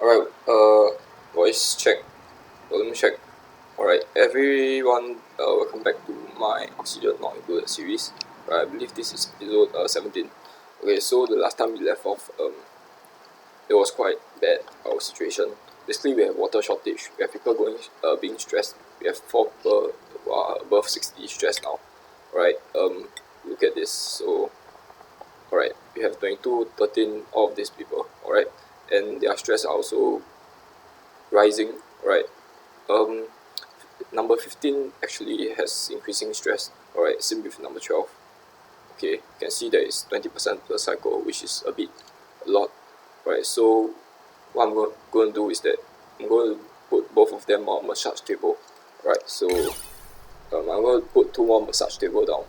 Alright, voice check, volume check. Alright, everyone, welcome back to my Oxygen Not Included series. I believe this is episode 17. Okay, so the last time we left off, it was quite bad, our situation. Basically, we have water shortage, we have people being stressed, we have 4 people who are above 60 stressed now. Alright, look at this. So, alright, we have 22, 13, all of these people, alright, and their stress are also rising, right? Number 15 actually has increasing stress, alright, same with number 12. Okay, you can see there is 20% per cycle, which is a lot, right? So what I'm going to do is that I'm going to put both of them on a massage table, right? So I'm going to put 2 more massage table down.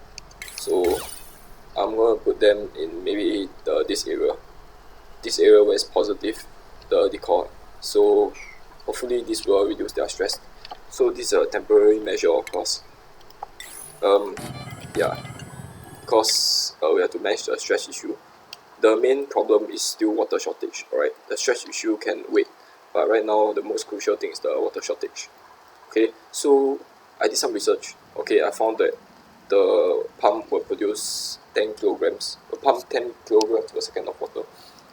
So I'm going to put them in maybe this area where it's positive, the decor. So hopefully this will reduce their stress. So this is a temporary measure, of course. Yeah, because we have to manage the stress issue. The main problem is still water shortage, alright? The stress issue can wait, but right now the most crucial thing is the water shortage. Okay, so I did some research. Okay, I found that the pump will produce 10 kilograms, pump 10 kilograms per second of water.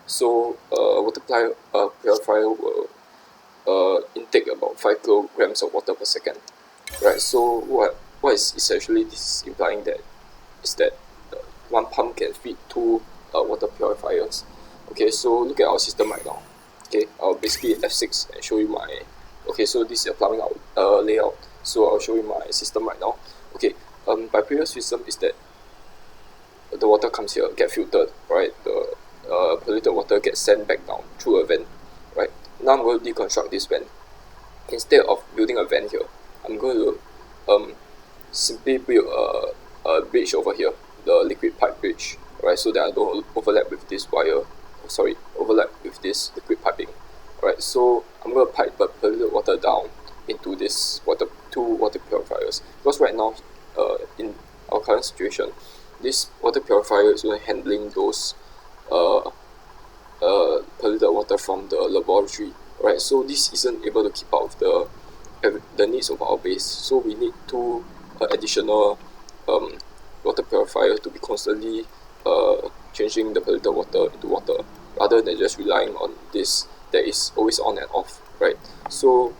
So water purifier will intake about 5 kilograms of water per second, right? So what is essentially this implying that is that one pump can feed 2 water purifiers. Okay, so look at our system right now. Okay, I'll basically F6 and show you my, okay, so this is a plumbing layout. So I'll show you my system right now. Okay, my previous system is that the water comes here, get filtered, right? The polluted water gets sent back down through a vent, right? Now I'm going to deconstruct this vent. Instead of building a vent here, I'm going to simply build a bridge over here, the liquid pipe bridge, right? So that I don't overlap with this overlap with this liquid piping, right? So I'm going to pipe the polluted water down into this 2 water purifiers, because right now, in our current situation, this water purifier is only handling those polluted water from the laboratory, right? So this isn't able to keep up with the needs of our base. So we need 2 additional water purifiers to be constantly changing the polluted water into water, rather than just relying on this that is always on and off, right? So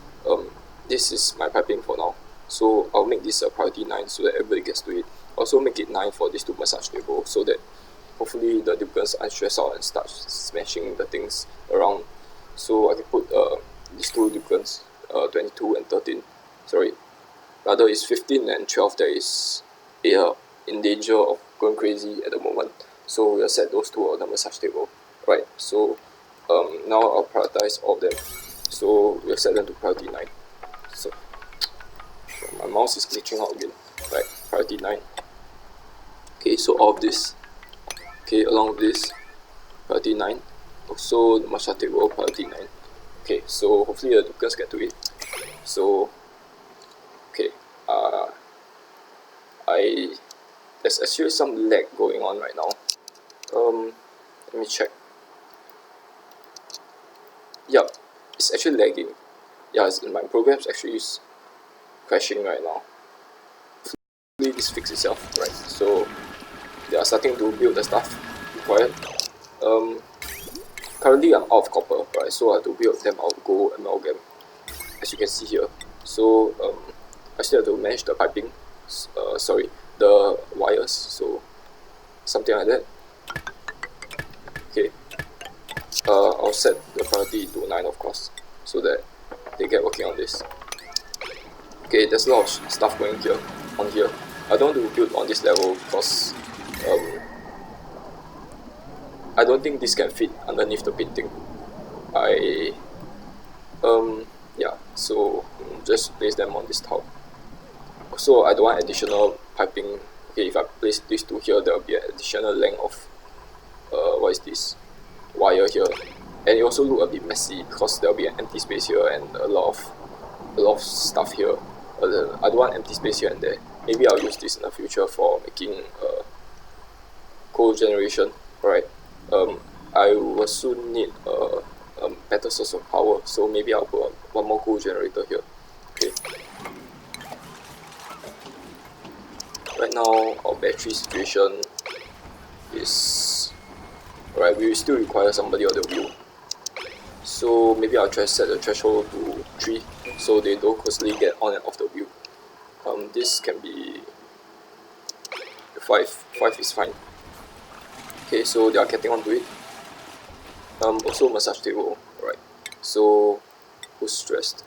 this is my piping for now. So I'll make this a priority 9 so that everybody gets to it. Also make it 9 for these 2 massage tables, so that hopefully the duplicants aren't stressed out and start smashing the things around. So I can put these 2 duplicants, 22 and 13. Sorry, rather it's 15 and 12 that is in danger of going crazy at the moment. So we'll set those 2 on the massage table. Right, so now I'll prioritize all of them. So we'll set them to priority 9. So my mouse is glitching out again. Right, priority 9. Okay, so all of this. Okay, along with this, priority 9. Also the massage table, priority 9. Okay, so hopefully the duplicants get to it. So okay, there's actually some lag going on right now. Let me check. Yep, it's actually lagging. Yeah, my program's actually is crashing right now. Hopefully this fixes itself, right? So they are starting to build the stuff required. Currently I'm out of copper, right? So I have to build them out of gold amalgam, as you can see here. So I still have to manage the piping, the wires, so something like that. Okay, I'll set the priority to 9, of course, so that they get working on this. Okay, there's a lot of stuff going on here. I don't want to build on this level because I don't think this can fit underneath the painting. Yeah, so just place them on this tile. So I don't want additional piping. Okay, if I place these 2 here, there will be an additional length of what is this wire here, and it also look a bit messy because there will be an empty space here and a lot of stuff here. I don't want empty space here and there. Maybe I'll use this in the future for making cogeneration, right? I will soon need a better better source of power, so maybe I'll put one more coal generator here. Okay. Right now, our battery situation is... Alright, we still require somebody on the wheel. So maybe I'll try to set the threshold to 3, so they don't constantly get on and off the wheel. This can be 5 is fine. Okay, so they are getting onto it. Also massage table, right? So who's stressed?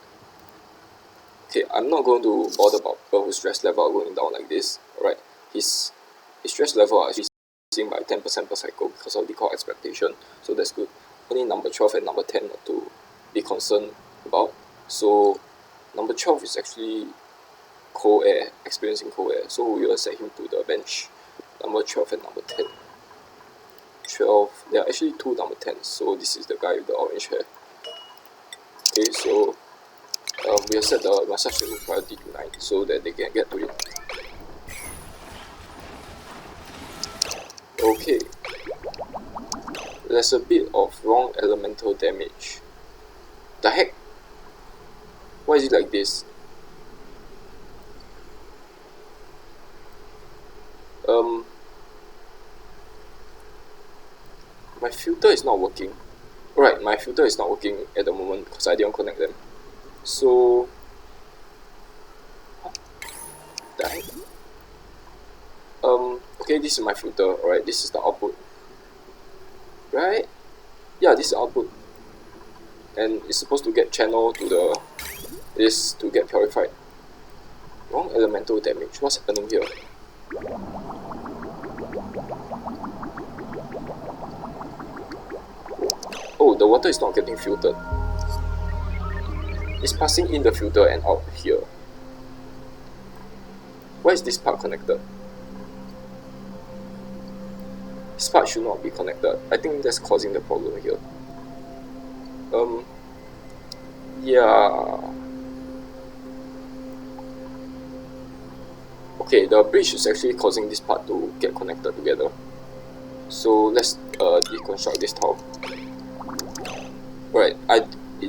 Okay, I'm not going to bother about people whose stress level are going down like this. Alright, his stress level are actually increasing by 10% per cycle because of default expectation, so that's good. Only number 12 and number 10 are to be concerned about. So number 12 is actually cold air, experiencing cold air, so we will set him to the bench. Number 12 and number 10. 12, there are actually 2 number 10s, so this is the guy with the orange hair. Okay, so we have set the massage table priority to 9 so that they can get to it. Okay, there's a bit of wrong elemental damage. The heck? Why is it like this? My filter is not working. Alright, my filter is not working at the moment because I didn't connect them. So, the heck? Okay, this is my filter. Alright, this is the output. Right? Yeah, this is the output. And it's supposed to get channeled to this to get purified. Wrong elemental damage. What's happening here? Oh, the water is not getting filtered. It's passing in the filter and out here. Why is this part connected? This part should not be connected. I think that's causing the problem here. Yeah. Okay, the bridge is actually causing this part to get connected together. So let's deconstruct this tile. Right,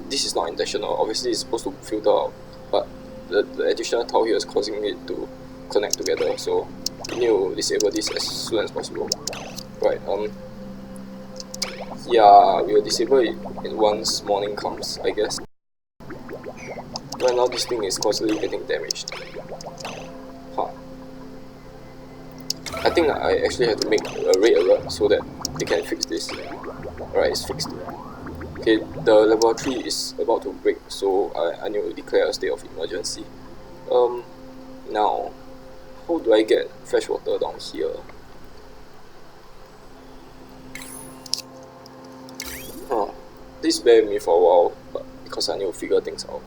this is not intentional. Obviously it's supposed to filter out, but the additional tile here is causing it to connect together, so we need to disable this as soon as possible. Right, yeah, we'll disable it once morning comes, I guess. Right now this thing is constantly getting damaged. Huh. I think I actually have to make a red alert so that they can fix this. Alright, it's fixed. Okay, the laboratory is about to break, so I need to declare a state of emergency. Now, how do I get fresh water down here? Please bear with me for a while, but because I need to figure things out.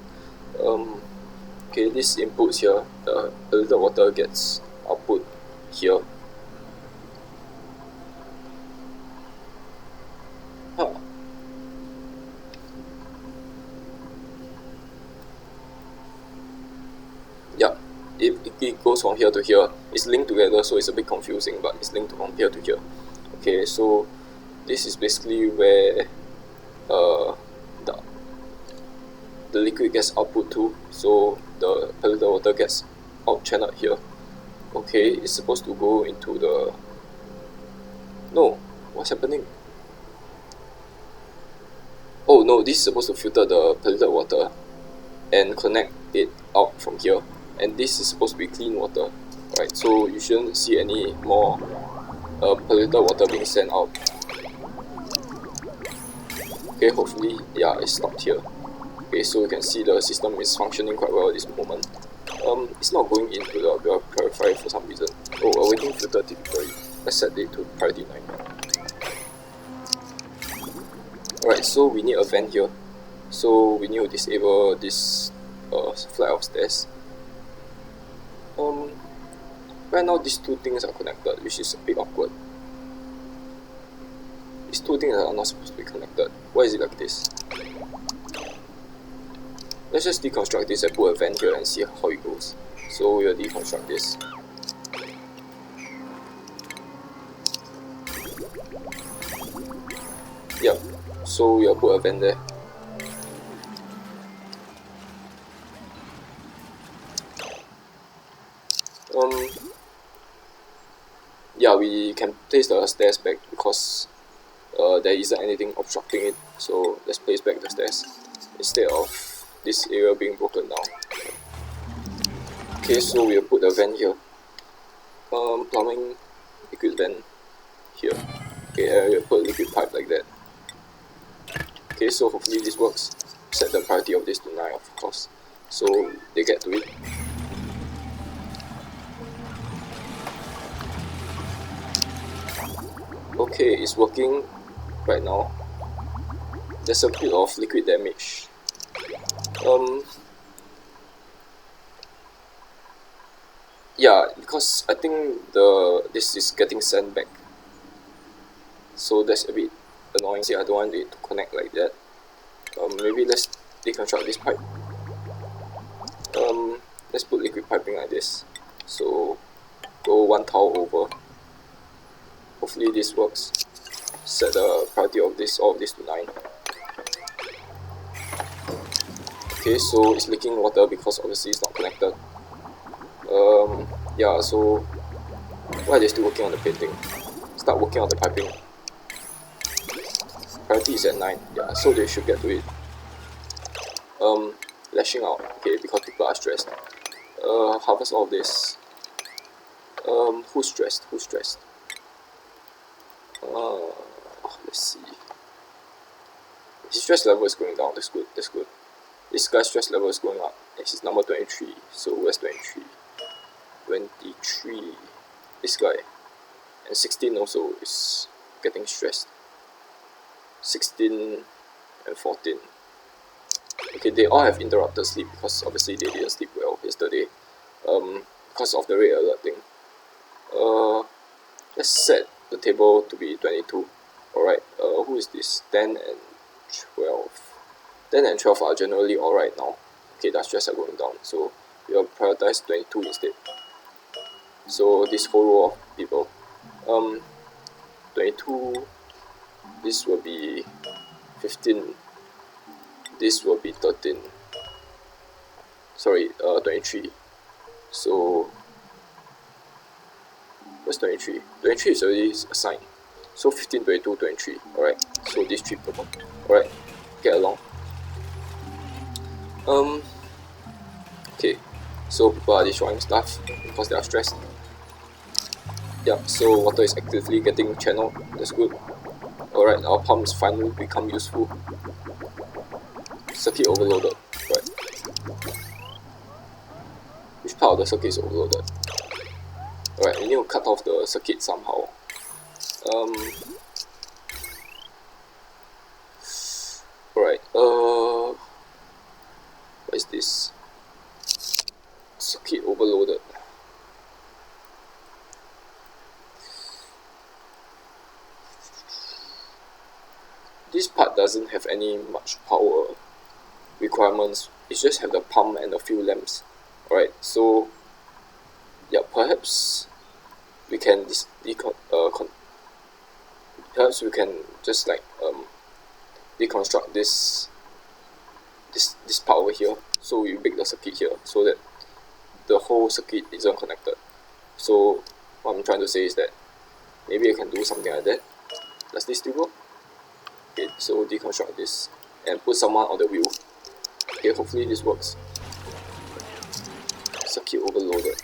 Okay, this inputs here, the little water gets output here. Yeah, it goes from here to here. It's linked together, so it's a bit confusing, but it's linked from here to here. Okay, so this is basically where the liquid gets output to, so the polluted water gets out channeled here. Okay, it's supposed to go into the... No, what's happening? Oh no, this is supposed to filter the polluted water and connect it out from here, and this is supposed to be clean water, right? So you shouldn't see any more polluted water being sent out. Okay, hopefully, yeah, it stopped here. Okay, so you can see the system is functioning quite well at this moment. It's not going into the purifier for some reason. Oh, awaiting filter delivery. Let's set it to priority 9. Alright, so we need a vent here. So we need to disable this flight of stairs. Right now these two things are connected, which is a bit awkward. These two things are not supposed to be connected. Why is it like this? Let's just deconstruct this and put a vent here and see how it goes. So we'll deconstruct this. Yep, so we'll put a vent there. we can place the stairs back because there isn't anything obstructing it. So let's place back the stairs instead of this area being broken down. Okay, so we'll put the vent here. Plumbing liquid vent here. Okay, we'll put liquid pipe like that. Okay, so hopefully this works. Set the priority of this to 9, of course, so they get to it. Okay, it's working right now. There's a bit of liquid damage. Yeah, because I think this is getting sent back, so that's a bit annoying. See, I don't want it to connect like that. Maybe let's deconstruct this pipe. Let's put liquid piping like this. So go 1 tile over. Hopefully this works. Set the priority of all of this to 9. Okay, so it's leaking water because obviously it's not connected. Yeah, so why are they still working on the painting? Start working on the piping. Priority is at 9, yeah, so they should get to it. Lashing out, okay, because people are stressed. Harvest all of this. Who's stressed? Let's see. His stress level is going down, that's good. This guy's stress level is going up. This is number 23, so where's 23? 23, this guy. And 16 also is getting stressed. 16 and 14. Okay, they all have interrupted sleep because obviously they didn't sleep well yesterday. Because of the red alert thing. Let's set the table to be 22. Alright, who is this? 10 and 12. 10 and 12 are generally alright now. Okay, their stress are going down, so we'll prioritize 22 instead. So this whole row of people. 22, this will be 15, this will be 13. Sorry, 23. So where's 23? 23 is already assigned. So 15, 22, 23. Alright, so these 3 people. Alright, get along. Okay, so people are destroying stuff because they are stressed. Yeah, so water is actively getting channeled, that's good. Alright, our pumps finally become useful. Circuit overloaded, right. Which part of the circuit is overloaded? Alright, we need to cut off the circuit somehow. Alright, what is this? Circuit overloaded. This part doesn't have any much power requirements, it just have the pump and a few lamps. Alright, so yeah, perhaps we can perhaps we can just like deconstruct this part over here. So we break the circuit here so that the whole circuit isn't connected. So what I'm trying to say is that maybe I can do something like that. Does this still work? Okay, so deconstruct this and put someone on the wheel. Okay, hopefully this works. Circuit overloaded.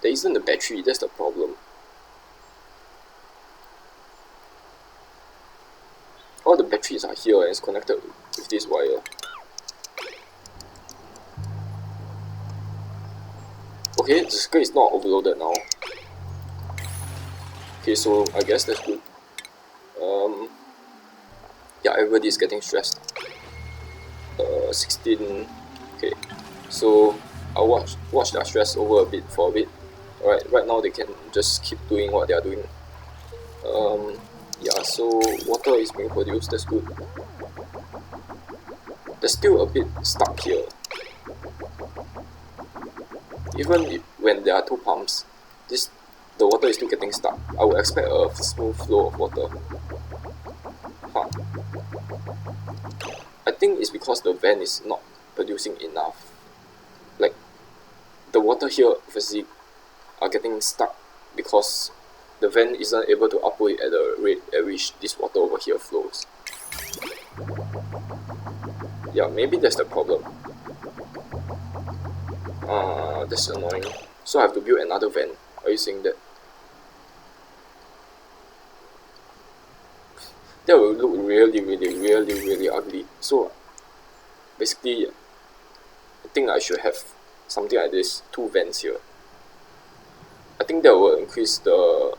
There isn't a battery, that's the problem. All the batteries are here and it's connected with this wire. Okay, the circuit is not overloaded now. Okay, so I guess that's good. Yeah, everybody is getting stressed. 16. Okay, so I'll watch their stress over for a bit. Alright, right now they can just keep doing what they are doing. Yeah, so water is being produced, that's good. They're still a bit stuck here. Even when there are 2 pumps, the water is still getting stuck. I would expect a smooth flow of water. Huh. I think it's because the vent is not producing enough. Like, the water here obviously are getting stuck because the vent isn't able to output it at the rate at which this water over here flows. Yeah, maybe that's the problem. That's annoying. So I have to build another vent. Are you saying that? That will look really ugly. So basically, I think I should have something like this, 2 vents here. I think that will increase the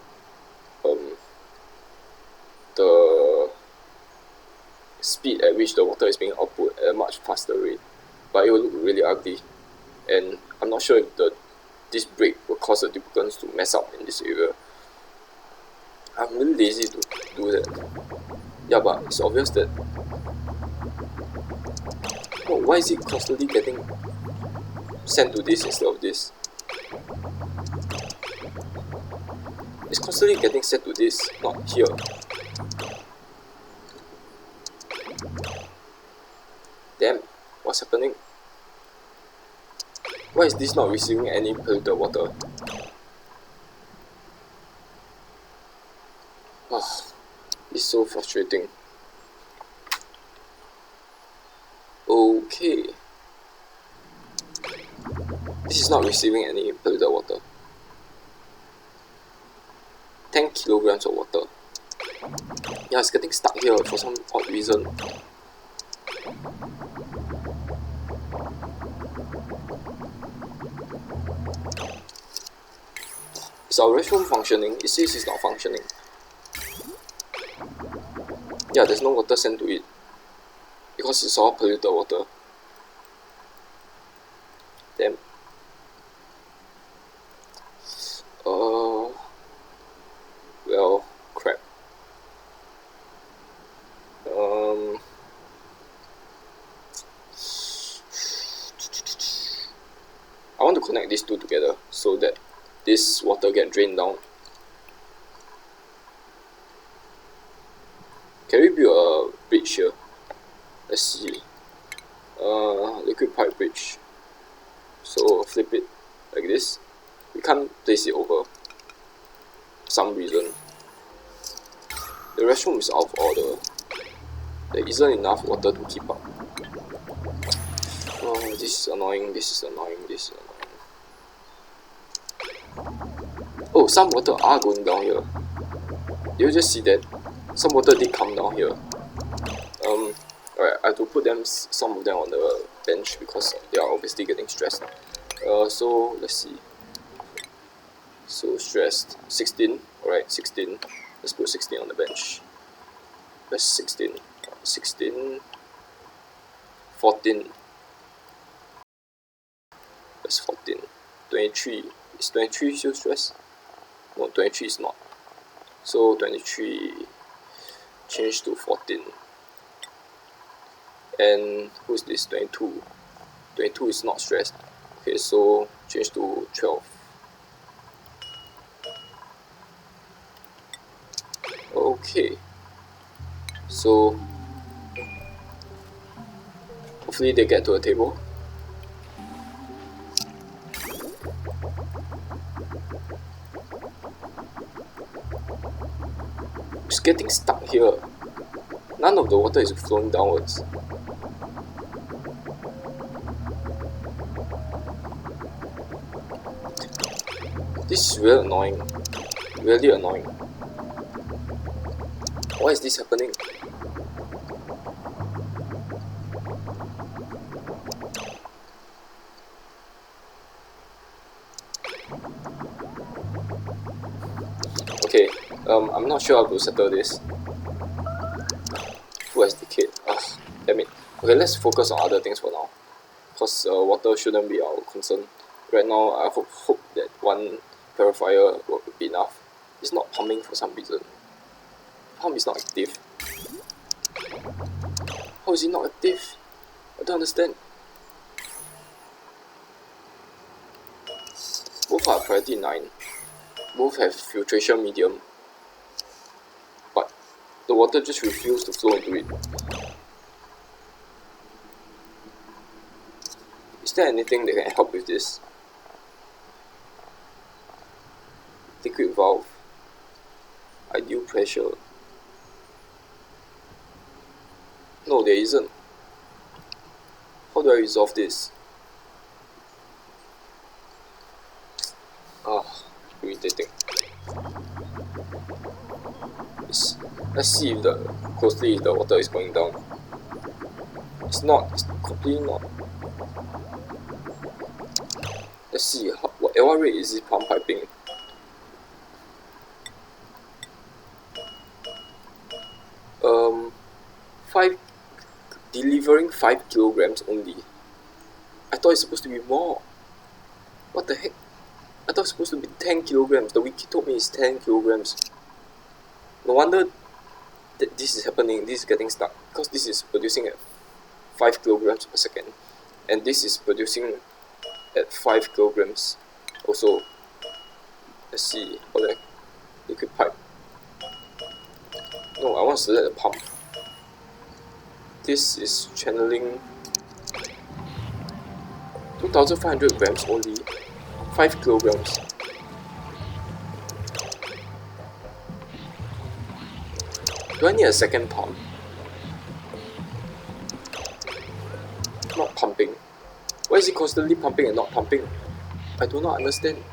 speed at which the water is being output at a much faster rate, but it will look really ugly, and I'm not sure if this break will cause the duplicants to mess up in this area. I'm really lazy to do that. Yeah, but it's obvious that. Oh, why is it constantly getting sent to this instead of this? It's constantly getting sent to this, not here. Damn, what's happening? Why is this not receiving any polluted water? Oh, it's so frustrating. Okay. This is not receiving any polluted water. 10 kilograms of water. Yeah, it's getting stuck here for some odd reason. Is our restroom functioning? It says it's not functioning. Yeah, there's no water sent to it because it's all polluted water. Damn. Well, crap. I want to connect these two together so that this water get drained down. Can we build a bridge here? Let's see. Liquid pipe bridge. So flip it like this. We can't place it over for some reason. The restroom is out of order. There isn't enough water to keep up. Oh, this is annoying, this is annoying, this is annoying. Oh, some water are going down here. Did you just see that? Some water did come down here. Alright, I have to put some of them on the bench because they are obviously getting stressed. So let's see. So stressed. 16. Alright, 16. Let's put 16 on the bench. That's 16. 16. 14. That's 14. 23. Is 23 still stressed? No, 23 is not. So 23 change to 14. And who's this? 22. 22 is not stressed. Okay, so change to 12. Okay. So hopefully they get to a table. It's getting stuck here. None of the water is flowing downwards. This is really annoying. Really annoying. Why is this happening? Okay, I'm not sure how to settle this. Who has decayed? Damn it. Okay, let's focus on other things for now. Because water shouldn't be our concern. Right now, I hope that one purifier will be enough. It's not pumping for some reason. Pump is not active. How is it not active? I don't understand. Both are priority 9. Both have filtration medium. But the water just refuses to flow into it. Is there anything that can help with this? liquid valve, ideal pressure. No, there isn't. How do I resolve this? Irritating. Let's see if closely if the water is going down. It's not. It's completely not. Let's see at what rate is this pump piping. Delivering 5 kilograms only. I thought it's supposed to be more. What the heck? I thought it's supposed to be 10 kilograms. The wiki told me it's 10 kilograms. No wonder that this is happening. This is getting stuck because this is producing at 5 kilograms per second, and this is producing at 5 kilograms. Also, let's see for the liquid pipe. No, I want to select the pump. This is channeling 2,500 grams only, 5 kilograms. Do I need a second pump? Not pumping. Why is it constantly pumping and not pumping? I do not understand.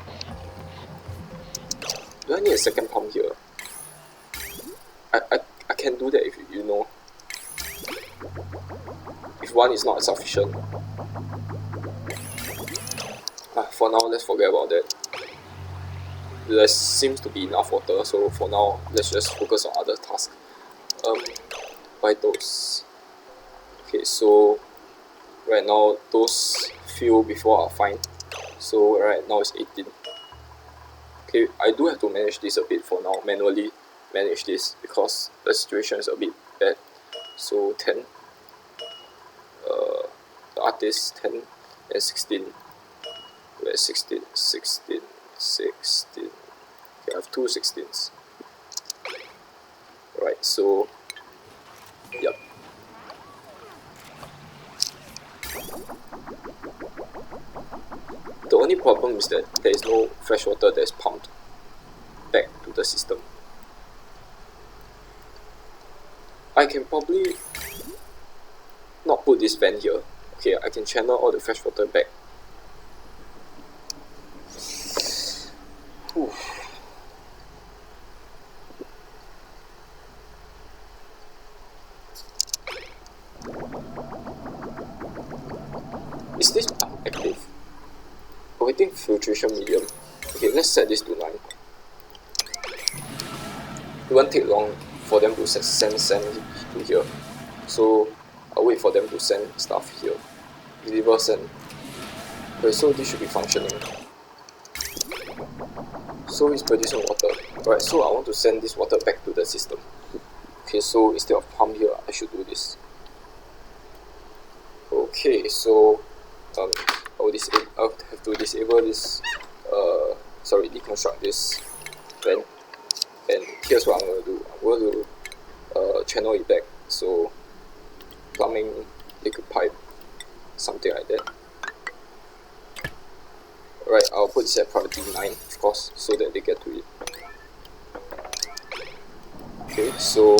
Do I need a second pump here? I can do that if you know. If one is not sufficient. For now, let's forget about that. There seems to be enough water, so for now, let's just focus on other tasks. Vitals. Okay, so right now those few before are fine. So right now it's 18. Okay, I do have to manage this a bit for now, manually manage this because the situation is a bit bad. So 10. The artist 10 and 16. Where's 16? 16. Okay, I have 2 16s. Right, so yep. The only problem is that there is no fresh water that is pumped back to the system. I can probably not put this vent here. Okay, I can channel all the fresh water back. Whew. Is this pump active? Awaiting filtration medium. Okay, let's set this to 9. It won't take long for them to send to here. So I'll wait for them to send stuff here. Deliver send. Okay, so this should be functioning. So it's producing water. Right, so I want to send this water back to the system. Okay, so instead of pump here, I should do this. Okay, so I'll have to disable this, deconstruct this vent. And here's what I'm going to do. I'm going to channel it back. So plumbing, liquid pipe, something like that. Right, I'll put this at priority 9, of course, so that they get to it. Okay, so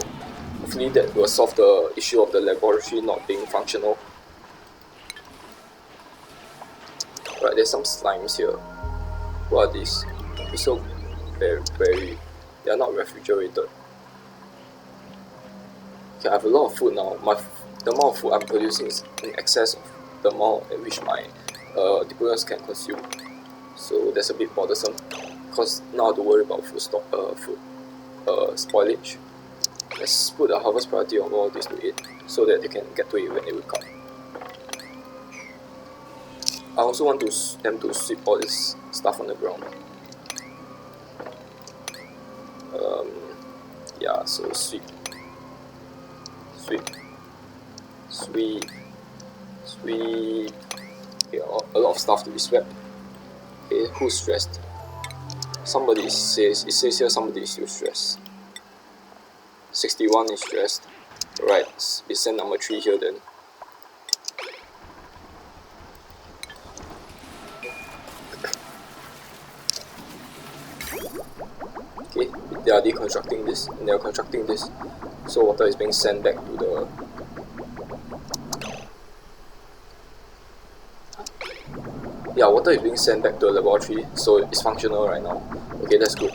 hopefully that will solve the issue of the laboratory not being functional. Right, there's some slimes here. What are these? They're so very, they are not refrigerated. Okay, I have a lot of food now. The amount of food I'm producing is in excess of the amount at which my deployers can consume. So that's a bit bothersome, because now I have to worry about food spoilage. Let's put a harvest priority on all this to it, so that they can get to it when they wake up. I also want them to sweep all this stuff on the ground. Yeah, so sweep. Okay, a lot of stuff to be swept. Okay, who's stressed? It says here somebody is still stressed. 61 is stressed. Right, we send number 3 here then. Okay, they are deconstructing this and they are constructing this. So water is being sent back to the water is being sent back to the laboratory, so it's functional right now. Okay, that's good.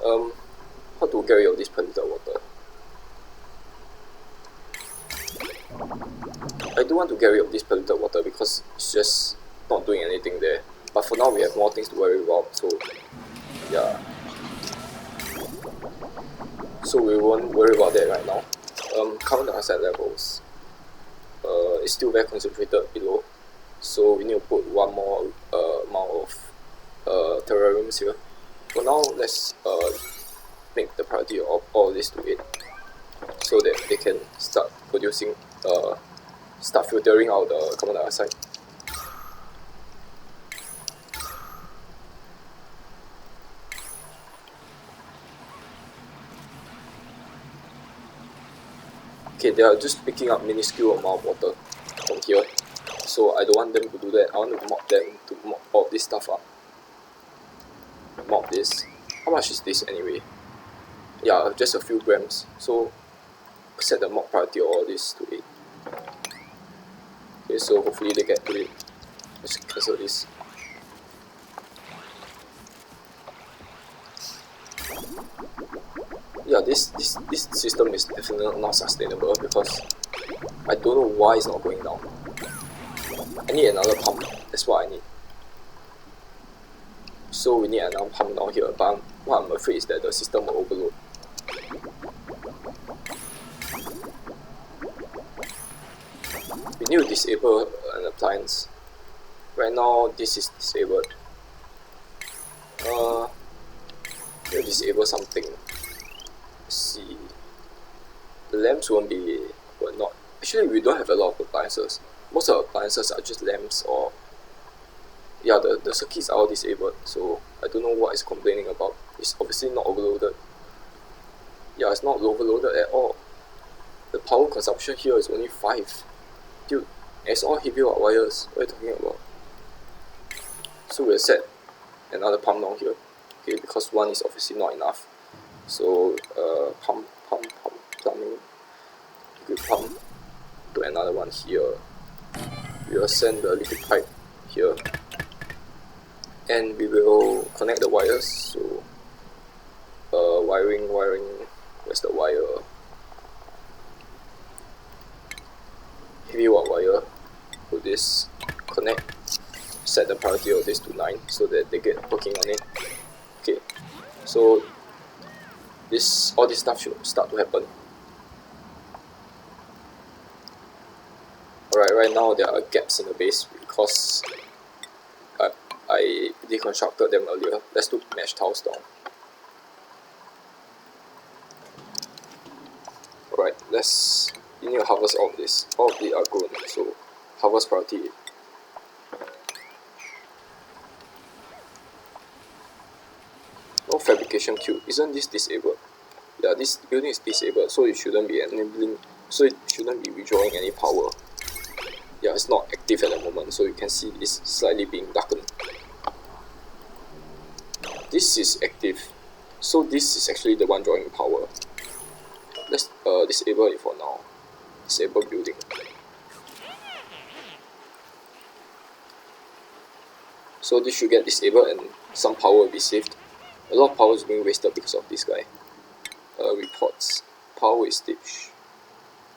How to get rid of this polluted water? I do want to get rid of this polluted water because it's just not doing anything there. But for now we have more things to worry about, so yeah. So we won't worry about that right now. Carbon dioxide levels is still very concentrated below. So we need to put one more amount of terrariums here. For now, let's make the priority of all this to 8, so that they can start producing, start filtering out the carbon dioxide. Okay, they are just picking up minuscule amount of water from here. So I don't want them to do that. I want to mop them to mop all this stuff up. Mop this. How much is this anyway? Yeah, just a few grams. So set the mop priority of all this to 8. Okay, so hopefully they get to it. Let's cancel this. Yeah, this system is definitely not sustainable because I don't know why it's not going down. I need another pump, that's what I need. So we need another pump down here, but what I'm afraid is that the system will overload. We need to disable an appliance. Right now this is disabled. We'll disable something. Let's see. The lamps will not. Actually, we don't have a lot of appliances. Most of the appliances are just lamps or the circuits are all disabled, so I don't know what it's complaining about. It's obviously not overloaded. Yeah, it's not overloaded at all. The power consumption here is only 5. Dude, it's all heavy watt wires. What are you talking about? So we'll set another pump down here. Okay, because one is obviously not enough. So plumbing, liquid pump to another one here. We will send the liquid pipe here, and we will connect the wires. So wiring, where's the wire? Heavy watt wire. Put this, connect, set the priority of this to 9 so that they get working on it. Okay, so all this stuff should start to happen. Alright, right now there are gaps in the base because I deconstructed them earlier. Let's do mesh tiles down. Alright, you need to harvest all of this. All of these are grown, so harvest priority. No fabrication queue. Isn't this disabled? Yeah, this building is disabled, so it shouldn't be enabling. So it shouldn't be withdrawing any power. Yeah, it's not active at the moment, so you can see it's slightly being darkened. This is active, so this is actually the one drawing power. Let's disable it for now. Disable building. So this should get disabled and some power will be saved. A lot of power is being wasted because of this guy. Reports. Power wastage.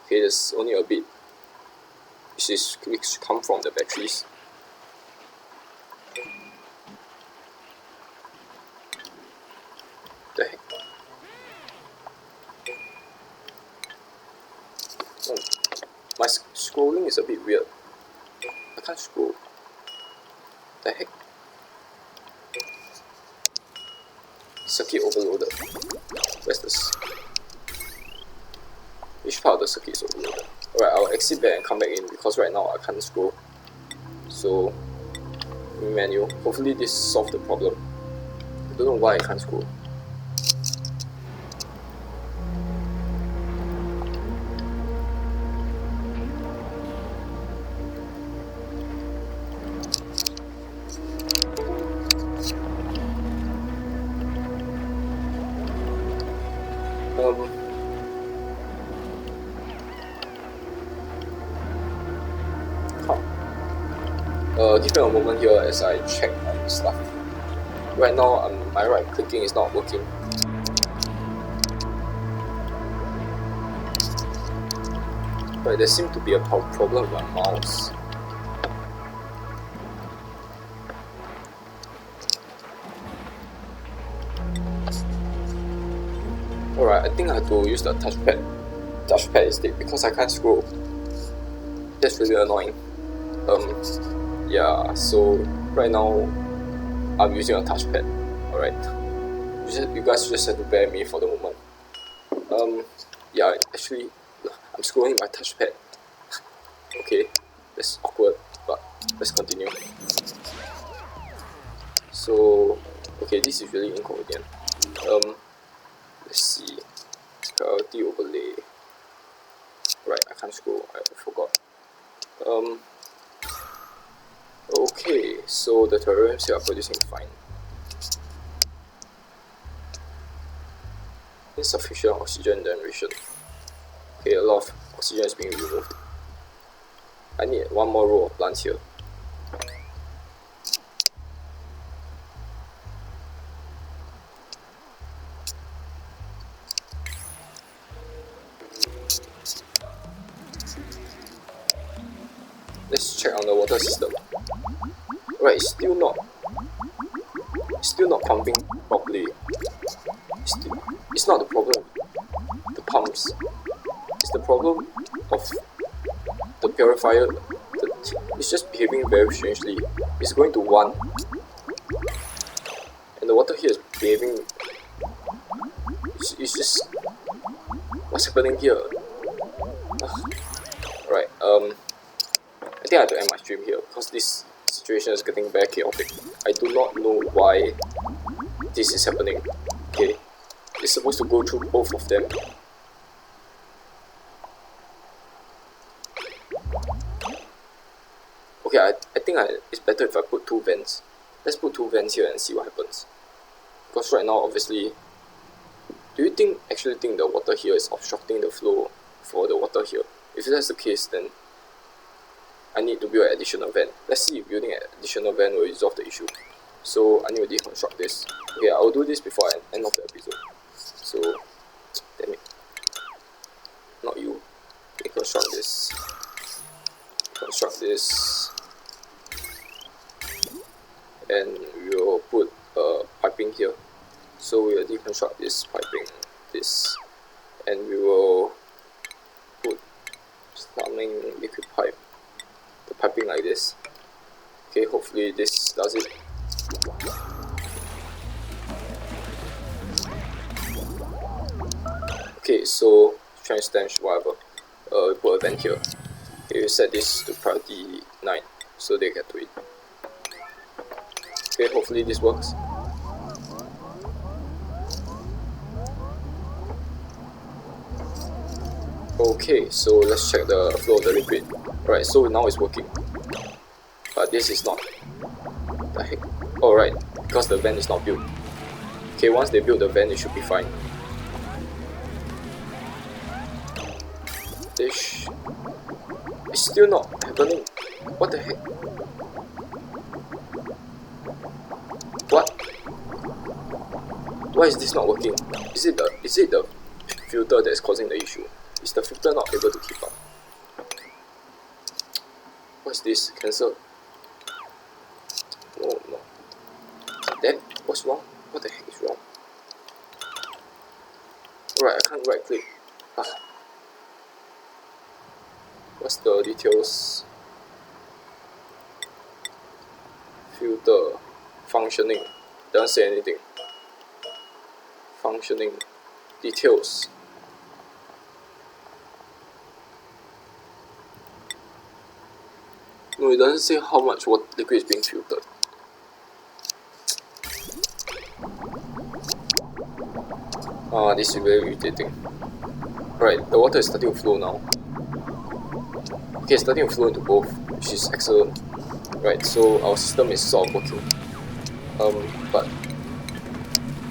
Okay, there's only a bit which come from the batteries. The heck? Oh, my scrolling is a bit weird. I can't scroll. The heck? Circuit overloaded. Where's this? Which part of the circuit is overloaded? Alright, I'll exit back and come back in because right now I can't scroll. So, menu. Hopefully this solves the problem. I don't know why I can't scroll. Give me a moment here as I check my stuff. Right now, my right clicking is not working. But there seems to be a problem with my mouse. Alright, I think I have to use the touchpad instead because I can't scroll. That's really annoying. Yeah, so right now I'm using a touchpad. Alright, you guys just have to bear me for the moment. Yeah, actually I'm scrolling my touchpad. Okay, that's awkward, but let's continue. So okay, this is really inconvenient. Let's see, priority overlay. Right, I can't scroll, I forgot. Okay, so the terrariums here are producing fine. Insufficient oxygen generation. Okay, a lot of oxygen is being removed. I need one more row of plants here. Let's check on the water system. Right, it's still not pumping properly. It's not the problem, the pumps. It's the problem of the purifier. It's just behaving very strangely. It's going to 1, and the water here is behaving. It's just what's happening here. Right. I think I have to end my stream here because this situation is getting very chaotic. I do not know why this is happening. Okay, it's supposed to go through both of them. Okay, I think it's better if I put 2 vents. Let's put 2 vents here and see what happens. Because right now, obviously, do you actually think the water here is obstructing the flow for the water here? If that's the case, then I need to build an additional vent. Let's see if building an additional vent will resolve the issue. So I need to deconstruct this. Okay, I'll do this before I end of the episode. So, damn it. Not you. Deconstruct this. Construct this. And we will put piping here. So we will deconstruct this piping, this, and we will put plumbing liquid pipe, the piping like this. Okay, hopefully this does it. Okay, so trench stench, whatever. We put a vent here. Okay, we set this to priority 9 so they get to it. Okay, hopefully this works. Okay, so let's check the flow of the liquid. Alright, so now it's working. But this is not. The heck? Oh, right, because the vent is not built. Okay, once they build the vent, it should be fine. It's still not happening. What the heck? What? Why is this not working? Is it the filter that is causing the issue? Is the filter not able to keep up? What's this? Cancel. No. Damn, what's wrong? What the heck is wrong? Alright, I can't right click. What's the details? Filter. Functioning. Doesn't say anything. Functioning. Details. No, it doesn't say how much liquid is being filtered. This is very irritating. Alright, the water is starting to flow now. Okay, it's starting to flow into both, which is excellent. Right, so our system is sort of working. But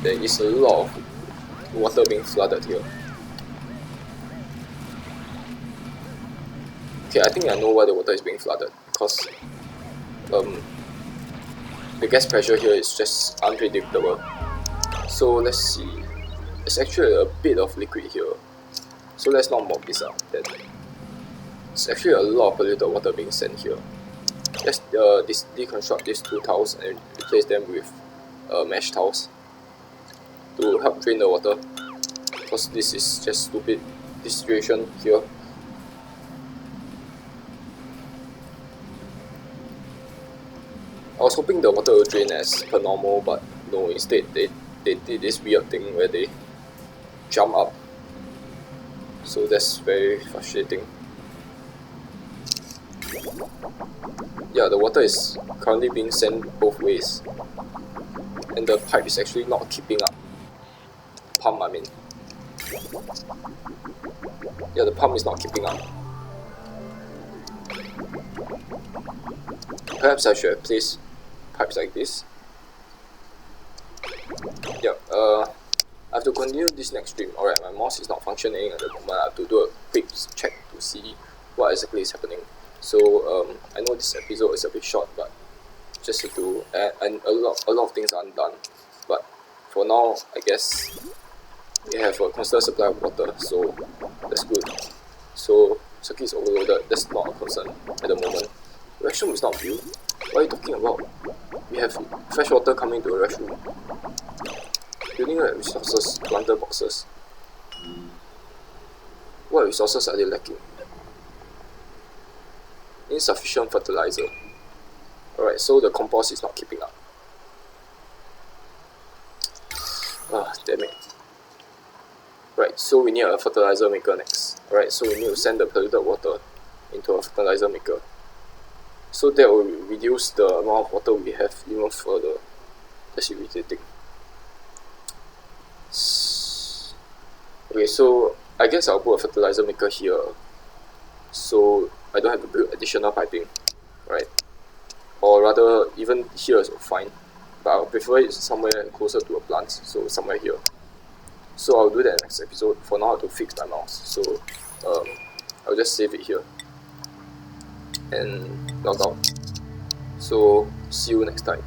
there is a lot of water being flooded here. Okay, I think I know why the water is being flooded, because the gas pressure here is just unpredictable. So let's see, there's actually a bit of liquid here, so let's not mop this up. Then it's actually a lot of polluted water being sent here. Let's deconstruct these two tiles and replace them with mesh tiles to help drain the water, because this is just stupid, this situation here. I was hoping the water will drain as per normal, but no, instead they did this weird thing where they jump up, so that's very frustrating. Yeah, the water is currently being sent both ways, and the pipe is actually not keeping up. Pump, I mean. Yeah, the pump is not keeping up. Perhaps I should have placed pipes like this. Yeah, I have to continue this next stream. Alright, my mouse is not functioning at the moment. I have to do a quick check to see what exactly is happening. So I know this episode is a bit short, but just have to and a lot of things are undone. But for now, I guess we have a constant supply of water, so that's good. So circuit is overloaded. That's not a concern at the moment. The restroom is not built. What are you talking about? We have fresh water coming to the restroom. Building resources, planter boxes. What resources are they lacking? Insufficient fertilizer. Alright, so the compost is not keeping up. Ah, damn it. Right, so we need a fertilizer maker next. Alright, so we need to send the polluted water into a fertilizer maker. So that will reduce the amount of water we have even further. That's irritating. Okay, so I guess I'll put a fertilizer maker here, so I don't have to build additional piping, right? Or rather, even here is fine, but I'll prefer it somewhere closer to a plant, so somewhere here. So I'll do that next episode. For now, I have to fix my mouse, so I'll just save it here and log out. So see you next time.